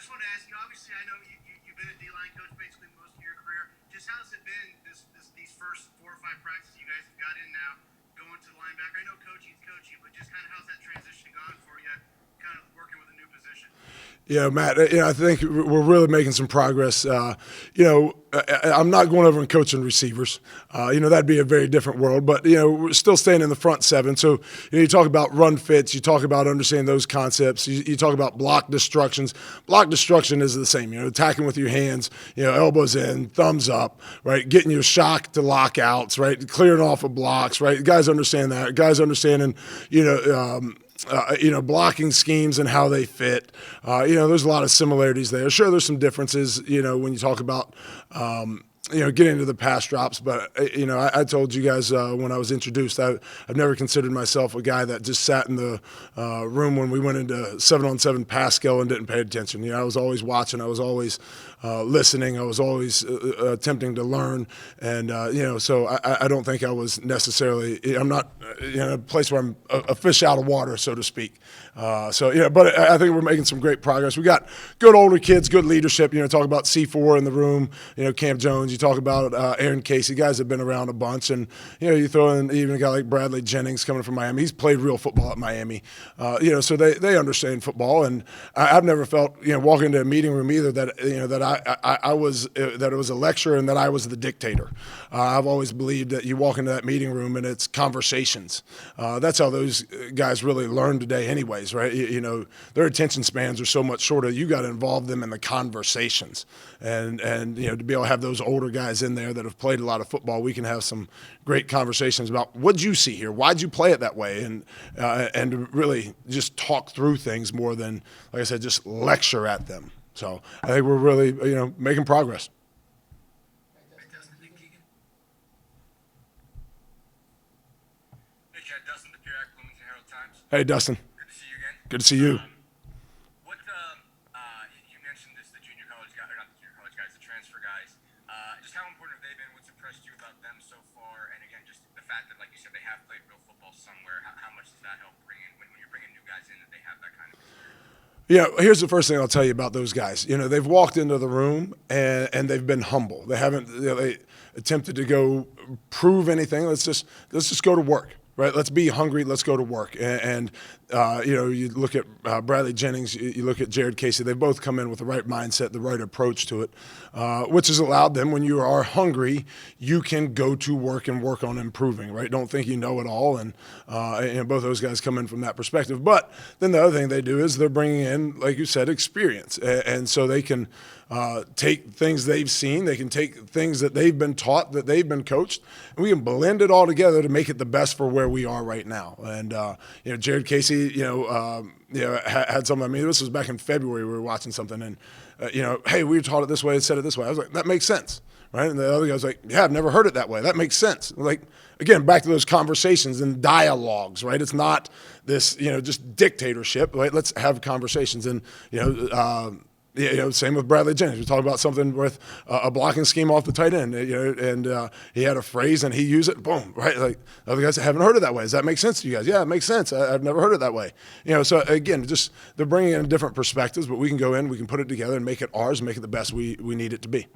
just wanted to ask you. Obviously, I know you've been a D-line coach basically most of your career. Just how's it been these first 4 or 5 practices you guys have got in now, going to linebacker? I know coaching's coaching, but just kind of how's that transition gone for you? Kind of working with a new position. Yeah, Matt, I think we're really making some progress. I'm not going over and coaching receivers. That'd be a very different world. But, we're still staying in the front seven. So, you talk about run fits. You talk about understanding those concepts. You talk about block destructions. Block destruction is the same. Attacking with your hands, elbows in, thumbs up, right? Getting your shock to lockouts, right? Clearing off of blocks, right? Guys understand that. Guys understanding, blocking schemes and how they fit. There's a lot of similarities there. Sure, there's some differences, when you talk about, getting into the pass drops. But, I told you guys when I was introduced, I've never considered myself a guy that just sat in the room when we went into 7-on-7 pass skill and didn't pay attention. I was always watching. I was always listening. I was always attempting to learn. And, so I don't think I was necessarily – I'm not in a place where I'm a fish out of water, so to speak. But I think we're making some great progress. We got good older kids, good leadership. Talk about C4 in the room, Cam Jones. You talk about Aaron Casey. Guys have been around a bunch. And, you throw in even a guy like Bradley Jennings coming from Miami. He's played real football at Miami. So they understand football. And I've never felt, walking into a meeting room either that it was a lecture and that I was the dictator. I've always believed that you walk into that meeting room and it's conversations. That's how those guys really learn today anyways, right? Their attention spans are so much shorter. You got to involve them in the conversations. And to be able to have those older guys in there that have played a lot of football, we can have some great conversations about what'd you see here? Why'd you play it that way? And to really just talk through things more than, like I said, just lecture at them. So I think we're really, making progress. Dustin DePierre, Bloomington Herald Times. Hey, Dustin. Good to see you again. Good to see you. You mentioned this, the junior college guys, or not the junior college guys, the transfer guys. Just how important have they been? What's impressed you about them so far? And again, just the fact that, like you said, they have played real football somewhere. How much does that help bring in when you're bringing new guys in that they have that kind of experience? Here's the first thing I'll tell you about those guys. They've walked into the room and they've been humble. They haven't they attempted to go prove anything. Let's just go to work. Right, let's be hungry. Let's go to work. And you look at Bradley Jennings, you look at Jared Casey. They've both come in with the right mindset, the right approach to it, which has allowed them, when you are hungry, you can go to work and work on improving. Right, don't think you know it all. And both those guys come in from that perspective. But then the other thing they do is they're bringing in, like you said, experience, and so they can take things they've seen. They can take things that they've been taught, that they've been coached, and we can blend it all together to make it the best for where we are right now. And Jared Casey, had something. I mean, this was back in February. We were watching something, and hey, we were taught it this way and said it this way. I was like, that makes sense, right? And the other guy was like, yeah, I've never heard it that way. That makes sense. Like, again, back to those conversations and dialogues, right? It's not this, just dictatorship, right? Let's have conversations, and same with Bradley Jennings. We talk about something with a blocking scheme off the tight end, and he had a phrase and he used it, boom, right? Like, other guys haven't heard it that way. Does that make sense to you guys? Yeah, it makes sense. I've never heard it that way. So again, just they're bringing in different perspectives, but we can go in, we can put it together and make it ours, make it the best we need it to be.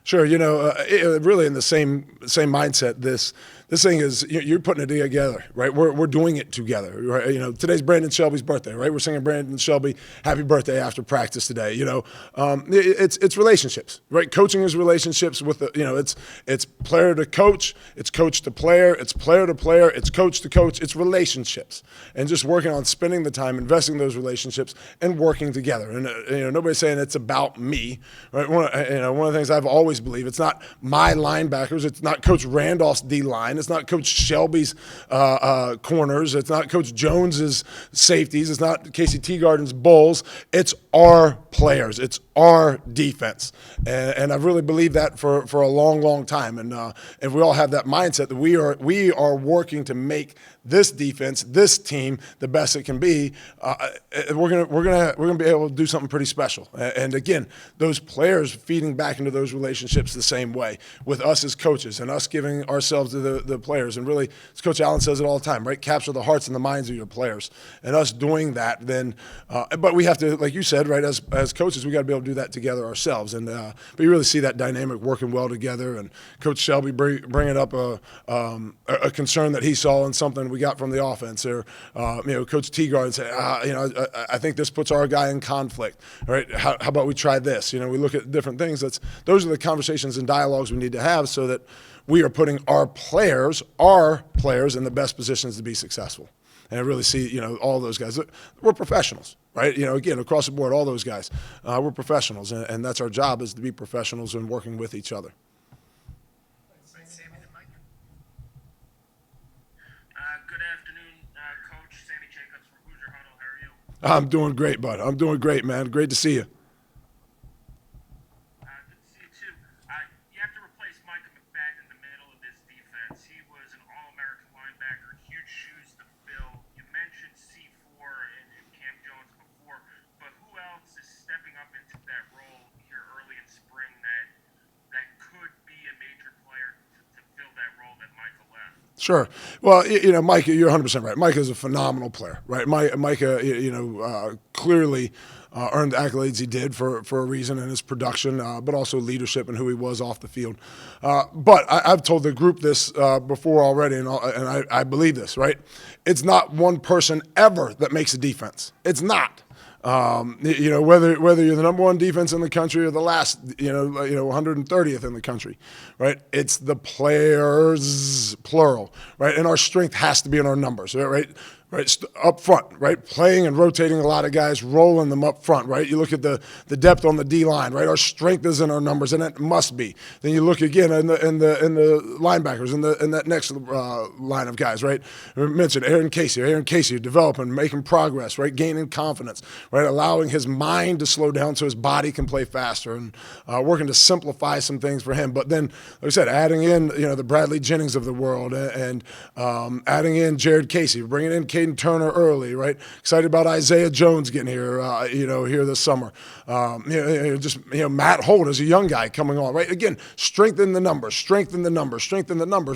Sure, really in the same mindset. This thing is you're putting it together, right? We're doing it together, right? Today's Brandon Shelby's birthday, right? We're singing Brandon Shelby happy birthday after practice today. It's relationships, right? Coaching is relationships with it's player to coach, it's coach to player, it's player to player, it's coach to coach. It's relationships, and just working on spending the time, investing those relationships, and working together. And nobody's saying it's about me, right? One of the things I've always believed, it's not my linebackers, it's not Coach Randolph's D line. It's not Coach Shelby's corners. It's not Coach Jones's safeties. It's not Casey Teagarden's bulls. It's our players. It's our defense. And I've really believed that for a long, long time. And if we all have that mindset that we are working to make this defense, this team, the best it can be, we're gonna be able to do something pretty special. And again, those players feeding back into those relationships the same way with us as coaches and us giving ourselves to the players. And really, as Coach Allen says it all the time, right? Capture the hearts and the minds of your players. And us doing that, then, but we have to, like you said, right? As coaches, we got to be able to do that together ourselves. And but you really see that dynamic working well together. And Coach Shelby bringing up a concern that he saw in something we got from the offense, or Coach Teagard say, I think this puts our guy in conflict. Right? How about we try this? We look at different things. Those are the conversations and dialogues we need to have so that we are putting our players in the best positions to be successful. And I really see, all those guys. We're professionals, right? Again, across the board, all those guys, we're professionals, and that's our job, is to be professionals and working with each other. Good afternoon, Coach. Sammy Jacobs from Hoosier Huddle. How are you? I'm doing great, bud. I'm doing great, man. Great to see you. Good to see you, too. You have to replace Micah McFadden in the middle of this defense. He was an All-American linebacker, huge shoes to fill. You mentioned C4 and Cam Jones before, but who else is stepping up into that role here early in spring that could be a major player to fill that role that Micah left? Sure. Well, Micah, you're 100% right. Micah is a phenomenal player, right? Micah, clearly earned the accolades he did for a reason in his production, but also leadership and who he was off the field. But I've told the group this before already, and I believe this, right? It's not one person ever that makes a defense. It's not. Whether you're the number one defense in the country or the last, 130th in the country, right? It's the players, plural, right? And our strength has to be in our numbers, right? Right, up front, right? Playing and rotating a lot of guys, rolling them up front, right? You look at the depth on the D line, right? Our strength is in our numbers, and it must be. Then you look again in the linebackers, in that next line of guys, right? I mentioned Aaron Casey developing, making progress, right? Gaining confidence, right? Allowing his mind to slow down so his body can play faster, and working to simplify some things for him. But then, like I said, adding in the Bradley Jennings of the world, and adding in Jared Casey, bringing in Caden Turner early, right? Excited about Isaiah Jones getting here, here this summer. Matt Holt is a young guy coming on, right? Again, strengthen the numbers,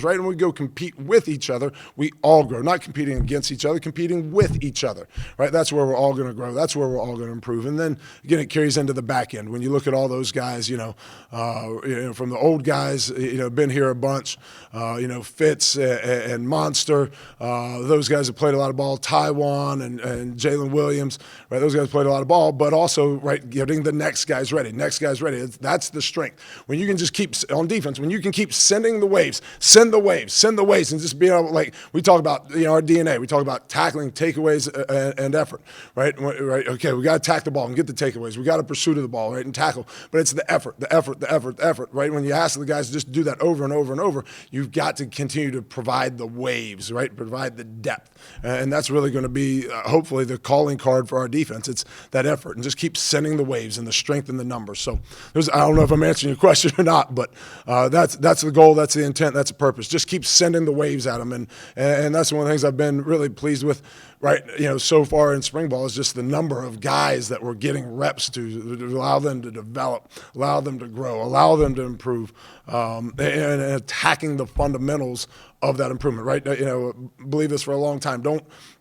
right? And we go compete with each other. We all grow, not competing against each other, competing with each other, right? That's where we're all going to grow. That's where we're all going to improve. And then, again, it carries into the back end. When you look at all those guys, from the old guys, been here a bunch, Fitz and Monster, those guys have played a lot of ball, Taiwan and Jalen Williams, right? Those guys played a lot of ball, but also, right, getting the next guys ready. That's the strength. When you can just keep, on defense, when you can keep sending the waves, send the waves, and just being able, like, we talk about, our DNA. We talk about tackling, takeaways, and effort, right? Right? Okay, we got to tack the ball and get the takeaways. We got to pursue to the ball, right, and tackle. But it's the effort, right? When you ask the guys to just do that over and over and over, you've got to continue to provide the waves, right? Provide the depth. And that's really going to be, hopefully, the calling card for our defense. It's that effort, and just keep sending the waves and the strength and the numbers. So I don't know if I'm answering your question or not, but that's the goal, that's the intent, that's the purpose. Just keep sending the waves at them, and that's one of the things I've been really pleased with, right? So far in spring ball is just the number of guys that we're getting reps to allow them to develop, allow them to grow, allow them to improve, and attacking the fundamentals of that improvement, right? Believe this for a long time.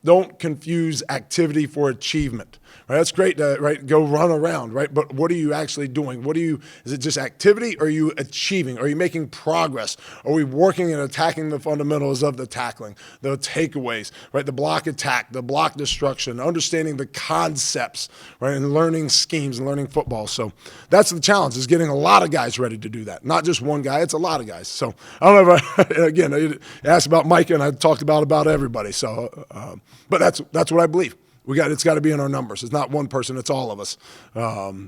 Don't confuse activity for achievement. Right? That's great to go run around, right? But what are you actually doing? Is it just activity, or are you achieving? Are you making progress? Are we working and attacking the fundamentals of the tackling, the takeaways, right? The block attack, the block destruction, understanding the concepts, right? And learning schemes and learning football. So that's the challenge, is getting a lot of guys ready to do that. Not just one guy, it's a lot of guys. So I don't know if again, you asked about Micah, and I talked about everybody. So, but that's what I believe. It's got to be in our numbers. It's not one person; it's all of us.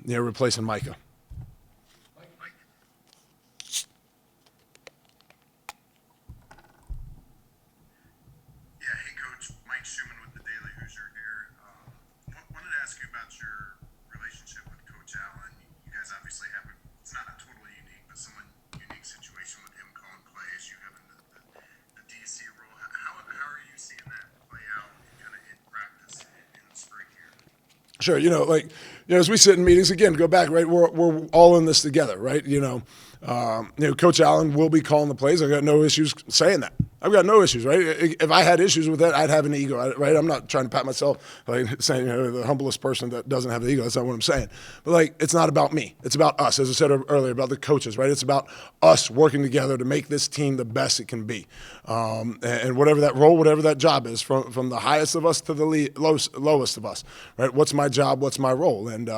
Replacing Micah. Yeah, hey Coach, Mike Schumann with the Daily Hoosier here. Wanted to ask you about your relationship with Coach Allen. You a somewhat unique situation with him calling plays, you having the DC role. How are you seeing that play out kind of in practice in the spring here? Sure, as we sit in meetings again, go back, right? We're all in this together, right? Coach Allen will be calling the plays. I got no issues saying that. I've got no issues, right? If I had issues with that, I'd have an ego, right? I'm not trying to pat myself like saying the humblest person that doesn't have the ego. That's not what I'm saying. But it's not about me. It's about us, as I said earlier, about the coaches, right? It's about us working together to make this team the best it can be, and whatever that role, whatever that job is, from the highest of us to the lowest of us, right? What's my job? What's my role? And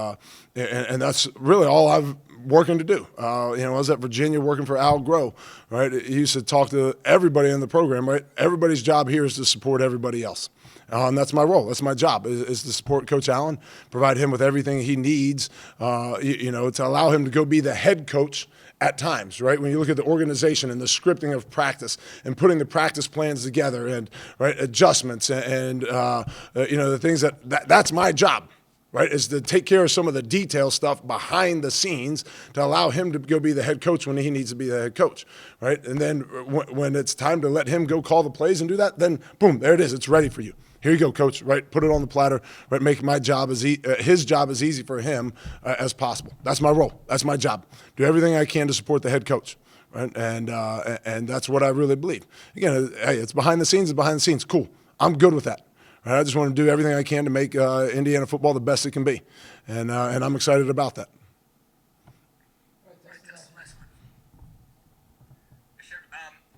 that's really all I've working to do. I was at Virginia working for Al Groh, right? He used to talk to everybody in the program, right? Everybody's job here is to support everybody else. And that's my role. That's my job is to support Coach Allen, provide him with everything he needs, to allow him to go be the head coach at times, right? When you look at the organization and the scripting of practice and putting the practice plans together and right adjustments and the things that's my job. Right, is to take care of some of the detail stuff behind the scenes to allow him to go be the head coach when he needs to be the head coach, right? And then when it's time to let him go call the plays and do that, then boom, there it is. It's ready for you. Here you go, coach. Right, put it on the platter. Right, make my job his job as easy for him as possible. That's my role. That's my job. Do everything I can to support the head coach. Right, and that's what I really believe. Again, hey, it's behind the scenes. It's behind the scenes. Cool. I'm good with that. I just want to do everything I can to make Indiana football the best it can be, and I'm excited about that.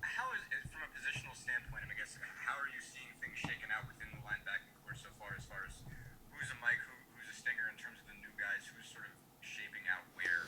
How is it from a positional standpoint? I guess how are you seeing things shaken out within the linebacking core so far as who's a Mike, who's a Stinger in terms of the new guys, who's sort of shaping out where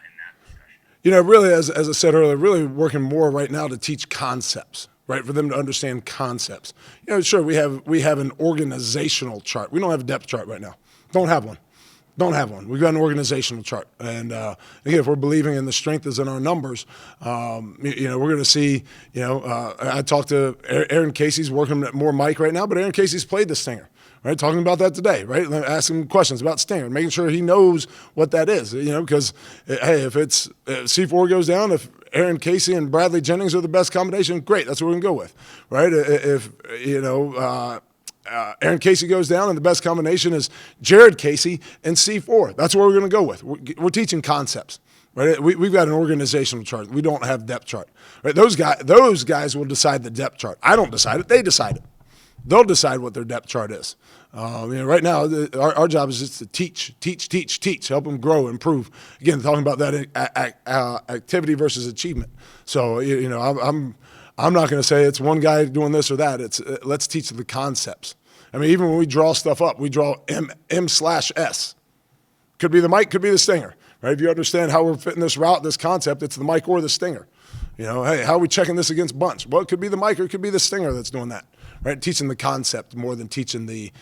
in that discussion? Really, as I said earlier, really working more right now to teach concepts. Right, for them to understand concepts. Sure, we have an organizational chart. We don't have a depth chart right now. Don't have one. We've got an organizational chart. And again, if we're believing in the strength is in our numbers, we're going to see, I talked to Aaron Casey's working at more Mike right now, but Aaron Casey's played the Stinger. Right, talking about that today, right? Asking him questions about Stinger, making sure he knows what that is, because, hey, if C4 goes down, if Aaron Casey and Bradley Jennings are the best combination, great, that's what we're going to go with, right? If, Aaron Casey goes down and the best combination is Jared Casey and C4, that's what we're going to go with. We're teaching concepts. Right, we've got an organizational chart. We don't have depth chart. Right, those guys will decide the depth chart. I don't decide it; they decide it. They'll decide what their depth chart is. Right now, our job is just to teach, help them grow, improve. Again, talking about that activity versus achievement. So, I'm not going to say it's one guy doing this or that. It's let's teach the concepts. I mean, even when we draw stuff up, we draw M/S. Could be the Mike, could be the Stinger. Right? If you understand how we're fitting this route, this concept, it's the Mike or the Stinger. Hey, how are we checking this against bunch? Well, it could be the Mike or it could be the Stinger that's doing that. Right? Teaching the concept more than teaching the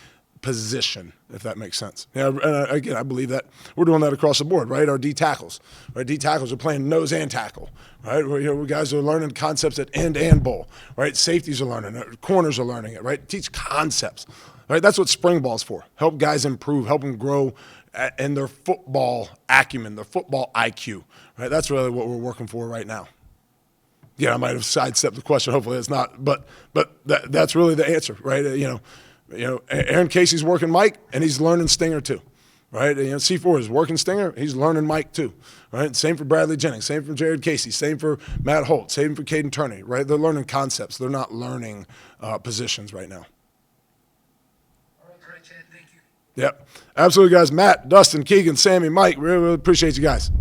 position, if that makes sense. And again, I believe that we're doing that across the board, right? Our D tackles, right? D tackles are playing nose and tackle, right? We guys are learning concepts at end and bowl, right? Safeties are learning it, corners are learning it, right? Teach concepts, right? That's what spring ball's for. Help guys improve, help them grow in their football acumen, their football IQ, right? That's really what we're working for right now. Yeah, I might have sidestepped the question. Hopefully it's not, but that's really the answer, right? Aaron Casey's working Mike, and he's learning Stinger too, right? C4 is working Stinger, he's learning Mike too, right? Same for Bradley Jennings, same for Jared Casey, same for Matt Holt, same for Caden Turney, right? They're learning concepts. They're not learning positions right now. All right, Chad, thank you. Yep, absolutely, guys. Matt, Dustin, Keegan, Sammy, Mike, really appreciate you guys.